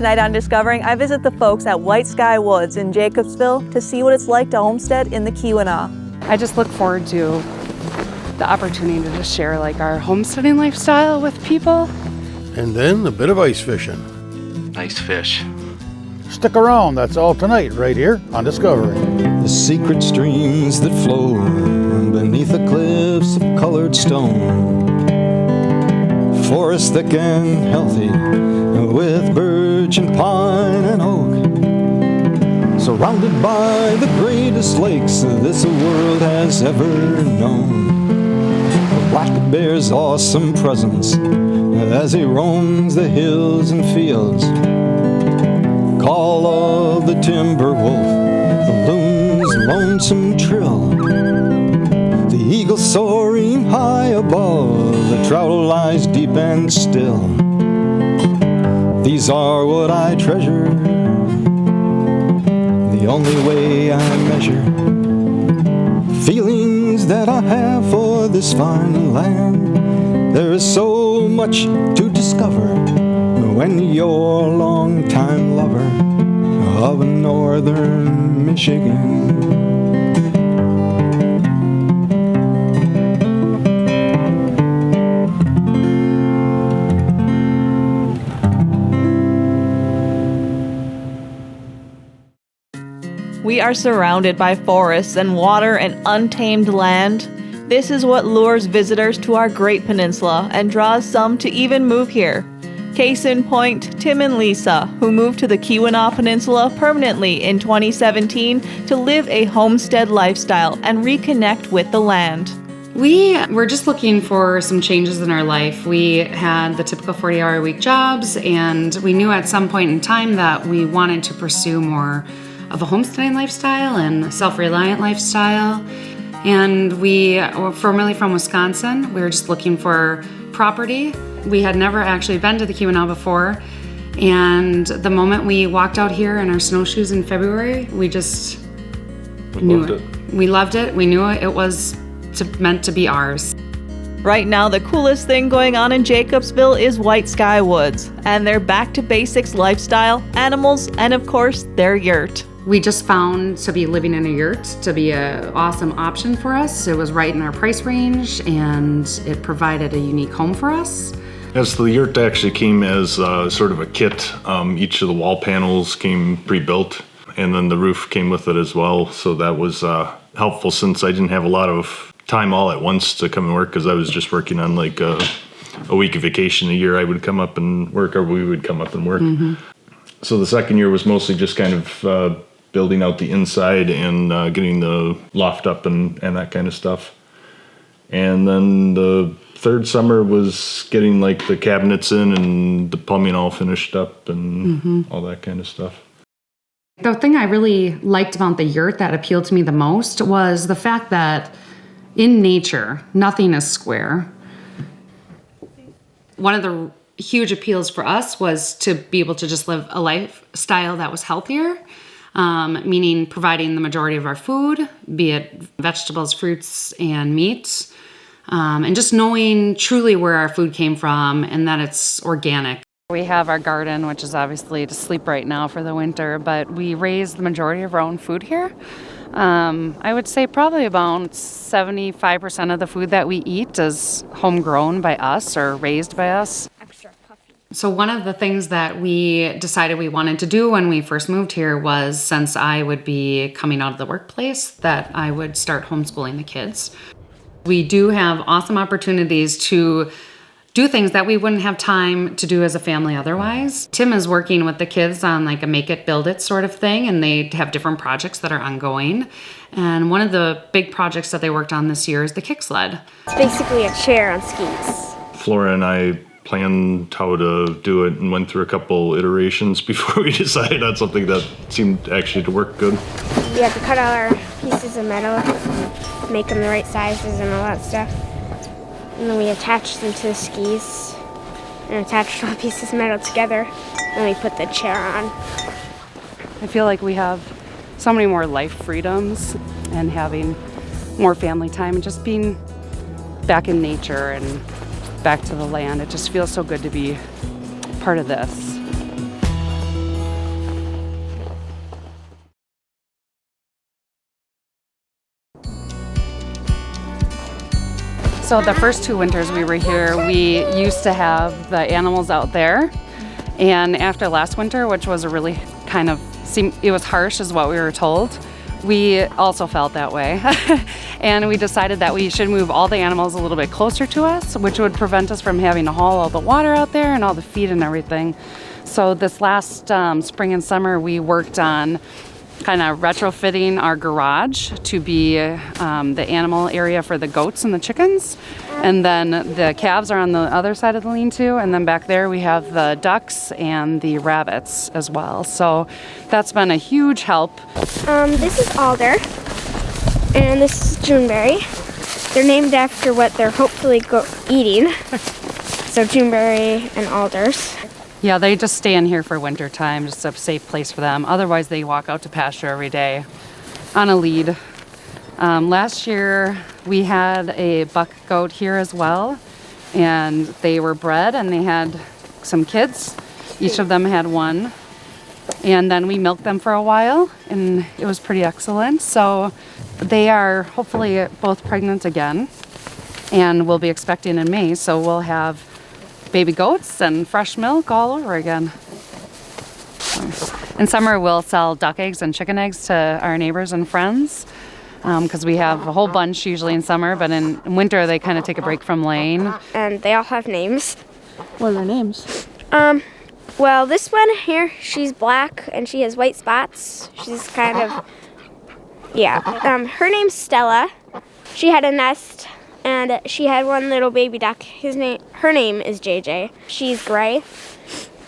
Tonight on Discovering, I visit the folks at White Sky Woods in Jacobsville to see what it's like to homestead in the Keweenaw. I just look forward to the opportunity to just share like our homesteading lifestyle with people. And then a bit of ice fishing. Nice fish. Stick around, that's all tonight, right here on Discovery. The secret streams that flow beneath the cliffs of colored stone. Forest thick and healthy with birch and pine and oak. Surrounded by the greatest lakes this world has ever known. The black bear's awesome presence as he roams the hills and fields. Call of the timber wolf, the loon's lonesome trill, the eagle soaring high above, the trout lies deep and still. These are what I treasure, the only way I measure feelings that I have for this fine land. There is so much to discover when you're a long-time lover of northern Michigan. We are surrounded by forests and water and untamed land. This is what lures visitors to our great peninsula and draws some to even move here. Case in point, Tim and Lisa, who moved to the Keweenaw Peninsula permanently in 2017 to live a homestead lifestyle and reconnect with the land. We were just looking for some changes in our life. We had the typical 40-hour-a-week jobs, and we knew at some point in time that we wanted to pursue more of a homesteading lifestyle and self-reliant lifestyle. And we were formerly from Wisconsin. We were just looking for property. We had never actually been to the Keweenaw before, and the moment we walked out here in our snowshoes in February, we just knew it. We loved it. We knew it was meant to be ours. Right now, the coolest thing going on in Jacobsville is White Sky Woods, and their back-to-basics lifestyle, animals, and of course, their yurt. We just found to be living in a yurt to be an awesome option for us. It was right in our price range, and it provided a unique home for us. Yes, the yurt actually came as sort of a kit. Each of the wall panels came pre-built, and then the roof came with it as well. So that was helpful since I didn't have a lot of time all at once to come and work, because I was just working on like a week of vacation a year. I would come up and work, or we would come up and work. Mm-hmm. So the second year was mostly just kind of building out the inside and getting the loft up and that kind of stuff. And then the third summer was getting like the cabinets in and the plumbing all finished up and all that kind of stuff. The thing I really liked about the yurt that appealed to me the most was the fact that in nature, nothing is square. One of the huge appeals for us was to be able to just live a lifestyle that was healthier. Meaning providing the majority of our food, be it vegetables, fruits, and meat, and just knowing truly where our food came from and that it's organic. We have our garden, which is obviously to sleep right now for the winter, but we raise the majority of our own food here. I would say probably about 75% of the food that we eat is homegrown by us or raised by us. So one of the things that we decided we wanted to do when we first moved here was, since I would be coming out of the workplace, that I would start homeschooling the kids. We do have awesome opportunities to do things that we wouldn't have time to do as a family otherwise. Tim is working with the kids on like a make it, build it sort of thing, and they have different projects that are ongoing. And one of the big projects that they worked on this year is the kick sled. It's basically a chair on skis. Flora and I planned how to do it and went through a couple iterations before we decided on something that seemed actually to work good. We had to cut all our pieces of metal, make them the right sizes and all that stuff. And then we attached them to the skis and attached all the pieces of metal together. And we put the chair on. I feel like we have so many more life freedoms and having more family time and just being back in nature and back to the land. It just feels so good to be part of this. So the first 2 winters we were here, we used to have the animals out there. And after last winter, which was a really kind of, it was harsh is what we were told, we also felt that way. And we decided that we should move all the animals a little bit closer to us, which would prevent us from having to haul all the water out there and all the feed and everything. So this last spring and summer, we worked on kind of retrofitting our garage to be the animal area for the goats and the chickens. And then the calves are on the other side of the lean-to, and then back there we have the ducks and the rabbits as well. So that's been a huge help. This is alder, and this is Juneberry. They're named after what they're hopefully eating. So Juneberry and alders. Yeah, they just stay in here for winter time, just a safe place for them. Otherwise, they walk out to pasture every day on a lead. Last year, we had a buck goat here as well, and they were bred and they had some kids. Each of them had 1. And then we milked them for a while, and it was pretty excellent. So they are hopefully both pregnant again, and we'll be expecting in May. So we'll have baby goats and fresh milk all over again. In summer, we'll sell duck eggs and chicken eggs to our neighbors and friends because we have a whole bunch usually in summer, but in winter they kind of take a break from laying. And they all have names. What are their names? Well, this one here, she's black and she has white spots. She's kind of, yeah. Her name's Stella. She had a nest and she had 1 little baby duck. Her name is JJ. She's gray,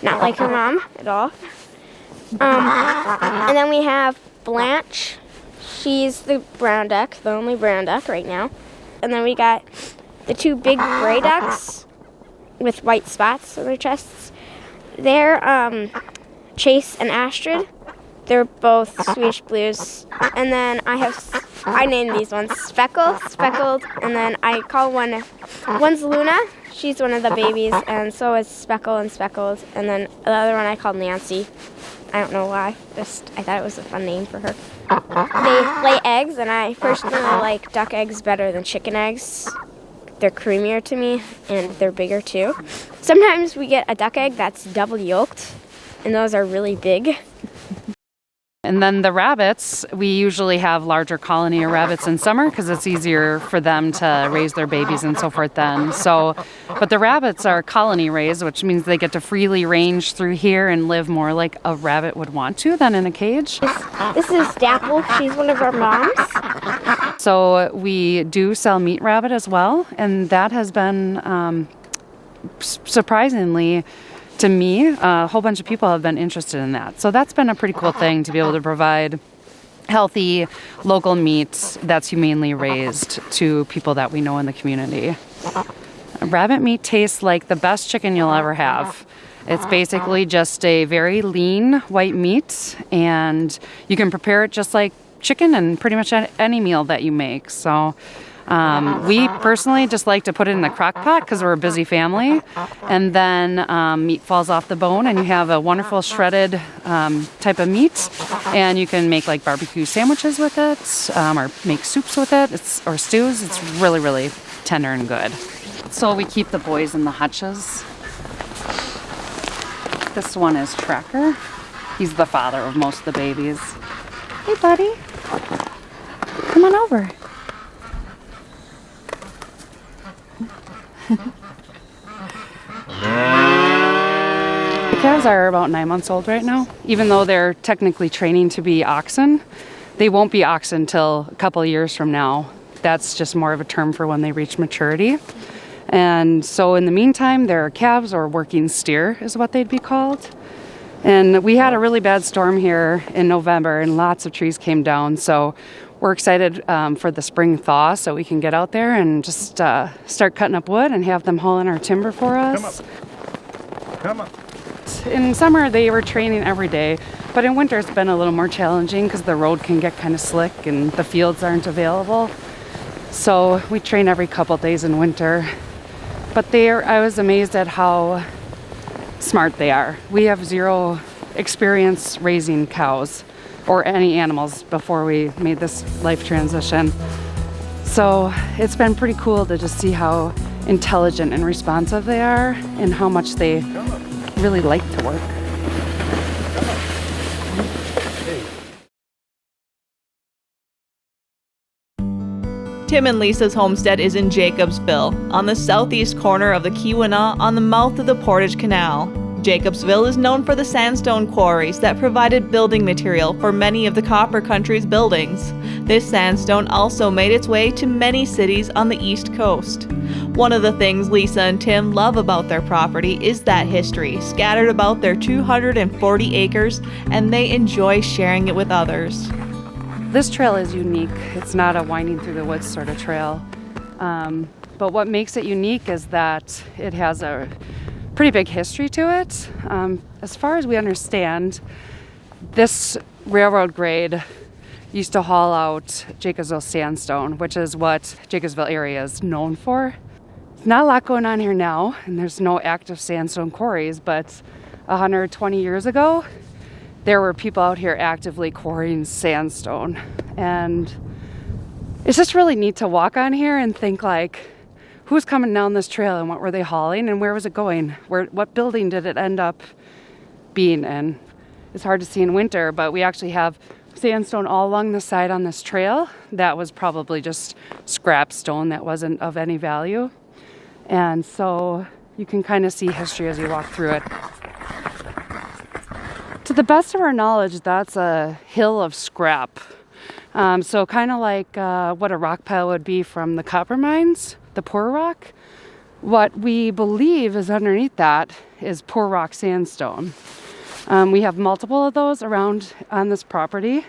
not like her mom at all. And then we have Blanche. She's the brown duck, the only brown duck right now. And then we got the 2 big gray ducks with white spots on their chests. They're Chase and Astrid. They're both Swedish Blues. And then I named these ones Speckled, and then I call one's Luna. She's one of the babies, and so is Speckle and Speckled. And then the other one I called Nancy. I don't know why, I thought it was a fun name for her. They lay eggs, and I personally like duck eggs better than chicken eggs. They're creamier to me, and they're bigger too. Sometimes we get a duck egg that's double yolked, and those are really big. And then the rabbits, we usually have larger colony of rabbits in summer because it's easier for them to raise their babies and so forth then. So, but the rabbits are colony raised, which means they get to freely range through here and live more like a rabbit would want to than in a cage. This is Dapple. She's one of our moms. So we do sell meat rabbit as well, and that has been surprisingly, to me, a whole bunch of people have been interested in that. So that's been a pretty cool thing to be able to provide healthy local meat that's humanely raised to people that we know in the community. Rabbit meat tastes like the best chicken you'll ever have. It's basically just a very lean white meat, and you can prepare it just like chicken and pretty much any meal that you make. So we personally just like to put it in the crock pot because we're a busy family, and then meat falls off the bone and you have a wonderful shredded type of meat, and you can make like barbecue sandwiches with it or make soups with it or stews. It's really, really tender and good. So we keep the boys in the hutches. This one is Tracker. He's the father of most of the babies. Hey buddy, come on over. The calves are about 9 months old right now. Even though they're technically training to be oxen, they won't be oxen till a couple of years from now. That's just more of a term for when they reach maturity. And so in the meantime, they're calves or working steer is what they'd be called. And we had a really bad storm here in November and lots of trees came down. So we're excited for the spring thaw so we can get out there and just start cutting up wood and have them haul in our timber for us. Come up. In summer, they were training every day, but in winter, it's been a little more challenging because the road can get kind of slick and the fields aren't available. So we train every couple days in winter. But I was amazed at how smart they are. We have zero experience raising cows or any animals before we made this life transition. So it's been pretty cool to just see how intelligent and responsive they are and how much they really like to work. Tim and Lisa's homestead is in Jacobsville, on the southeast corner of the Keweenaw on the mouth of the Portage Canal. Jacobsville is known for the sandstone quarries that provided building material for many of the Copper Country's buildings. This sandstone also made its way to many cities on the East Coast. One of the things Lisa and Tim love about their property is that history scattered about their 240 acres, and they enjoy sharing it with others. This trail is unique. It's not a winding through the woods sort of trail. But what makes it unique is that it has a pretty big history to it. As far as we understand, this railroad grade used to haul out Jacobsville sandstone, which is what Jacobsville area is known for. There's not a lot going on here now, and there's no active sandstone quarries, but 120 years ago, there were people out here actively quarrying sandstone. And it's just really neat to walk on here and think like, who's coming down this trail and what were they hauling and where was it going? What building did it end up being in? It's hard to see in winter, but we actually have sandstone all along the side on this trail. That was probably just scrap stone that wasn't of any value. And so you can kind of see history as you walk through it. To the best of our knowledge, that's a hill of scrap. So kind of like what a rock pile would be from the copper mines, the poor rock. What we believe is underneath that is poor rock sandstone. We have multiple of those around on this property.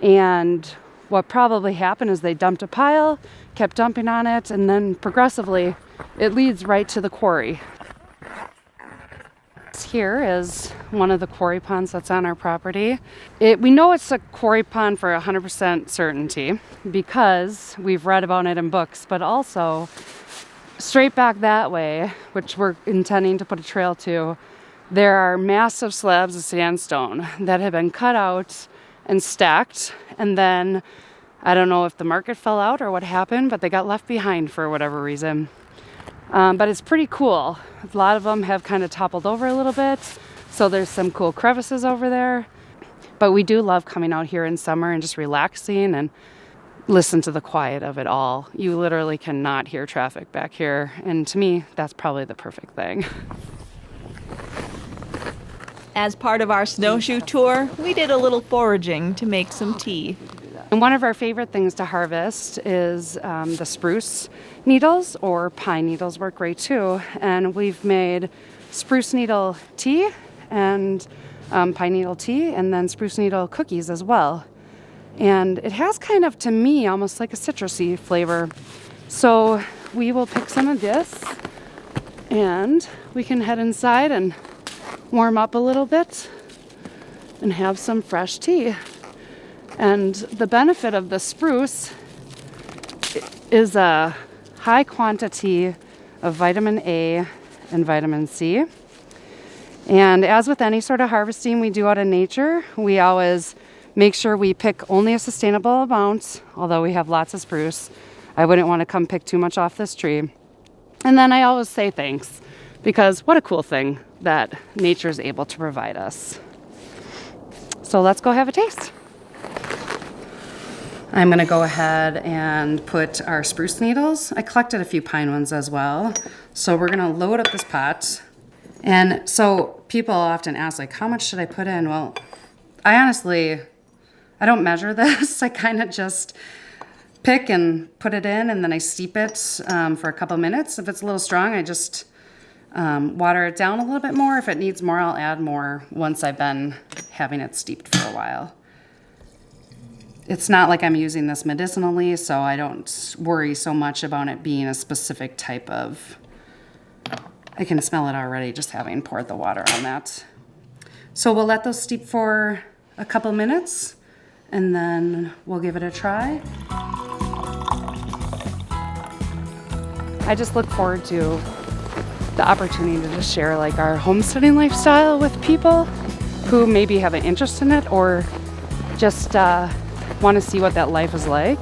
And what probably happened is they dumped a pile, kept dumping on it, and then progressively it leads right to the quarry. Here is one of the quarry ponds that's on our property. We know it's a quarry pond for 100% certainty because we've read about it in books, but also straight back that way, which we're intending to put a trail to, there are massive slabs of sandstone that have been cut out and stacked, and then I don't know if the market fell out or what happened, but they got left behind for whatever reason. But it's pretty cool. A lot of them have kind of toppled over a little bit, so there's some cool crevices over there. But we do love coming out here in summer and just relaxing and listen to the quiet of it all. You literally cannot hear traffic back here, and to me, that's probably the perfect thing. As part of our snowshoe tour, we did a little foraging to make some tea. And one of our favorite things to harvest is the spruce needles, or pine needles work great too. And we've made spruce needle tea and pine needle tea, and then spruce needle cookies as well. And it has kind of, to me, almost like a citrusy flavor. So we will pick some of this and we can head inside and warm up a little bit and have some fresh tea. And the benefit of the spruce is a high quantity of vitamin A and vitamin C. And as with any sort of harvesting we do out in nature, we always make sure we pick only a sustainable amount, although we have lots of spruce. I wouldn't want to come pick too much off this tree. And then I always say thanks, because what a cool thing that nature is able to provide us. So let's go have a taste. I'm going to go ahead and put our spruce needles. I collected a few pine ones as well. So we're going to load up this pot. And so people often ask, like, how much should I put in? Well, I don't measure this. I kind of just pick and put it in, and then I steep it for a couple minutes. If it's a little strong, I just water it down a little bit more. If it needs more, I'll add more once I've been having it steeped for a while. It's not like I'm using this medicinally, so I don't worry so much about it being a specific type of... I can smell it already just having poured the water on that. So we'll let those steep for a couple minutes, and then we'll give it a try. I just look forward to the opportunity to just share like our homesteading lifestyle with people who maybe have an interest in it or just want to see what that life is like.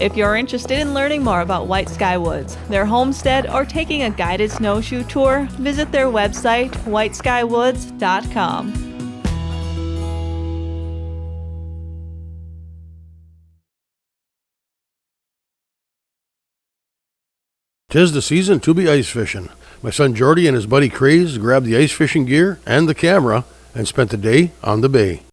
If you're interested in learning more about White Sky Woods, their homestead, or taking a guided snowshoe tour, visit their website, whiteskywoods.com. 'Tis the season to be ice fishing. My son Jordy and his buddy Craze grabbed the ice fishing gear and the camera and spent the day on the bay.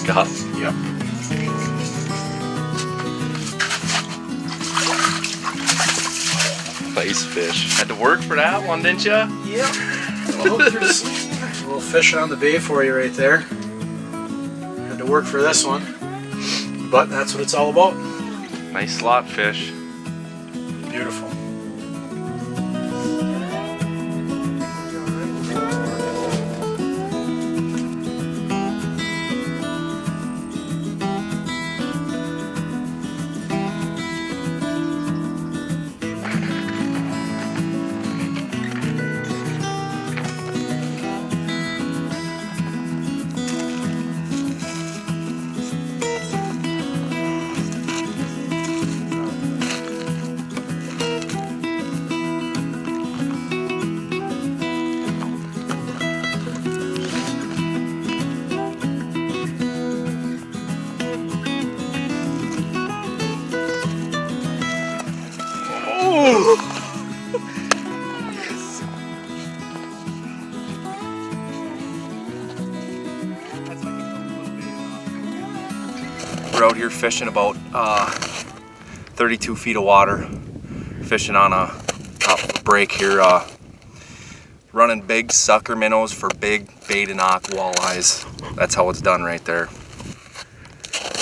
Scott? Yep. Nice fish. Had to work for that one, didn't you? Yep. Well, there's a little fish on the bay for you right there. Had to work for this one, but that's what it's all about. Nice slot fish. Beautiful. We're out here fishing about 32 feet of water, fishing on a top of a break here, running big sucker minnows for big Bay De Noc walleyes. That's how it's done right there.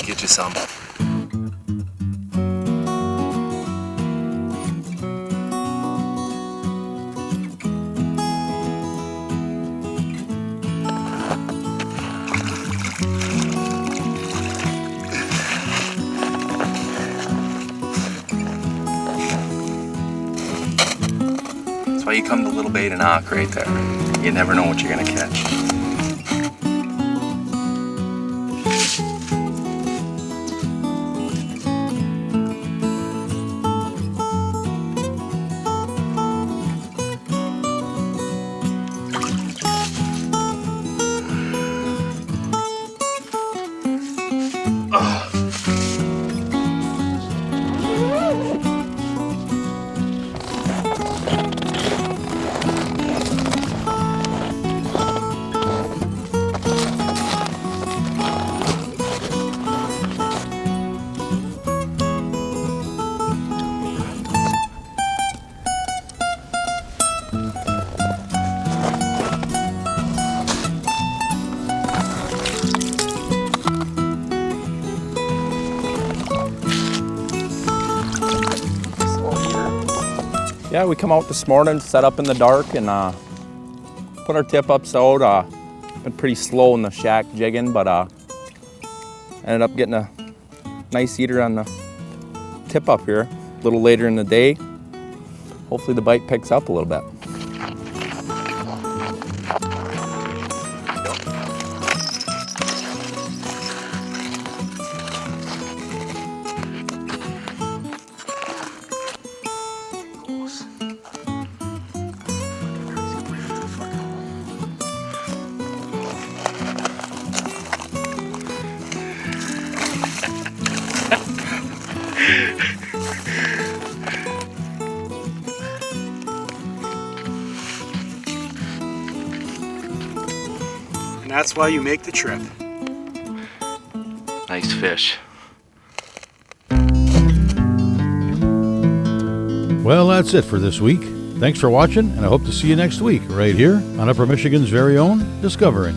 Get you some. That's why you come to Little Bay De Noc right there. You never know what you're gonna catch. Yeah, we come out this morning, set up in the dark, and put our tip-ups out. Been pretty slow in the shack jigging, but ended up getting a nice eater on the tip-up here a little later in the day. Hopefully the bite picks up a little bit. And that's why you make the trip. Nice fish. Well, that's it for this week. Thanks for watching, and I hope to see you next week right here on Upper Michigan's very own Discovering.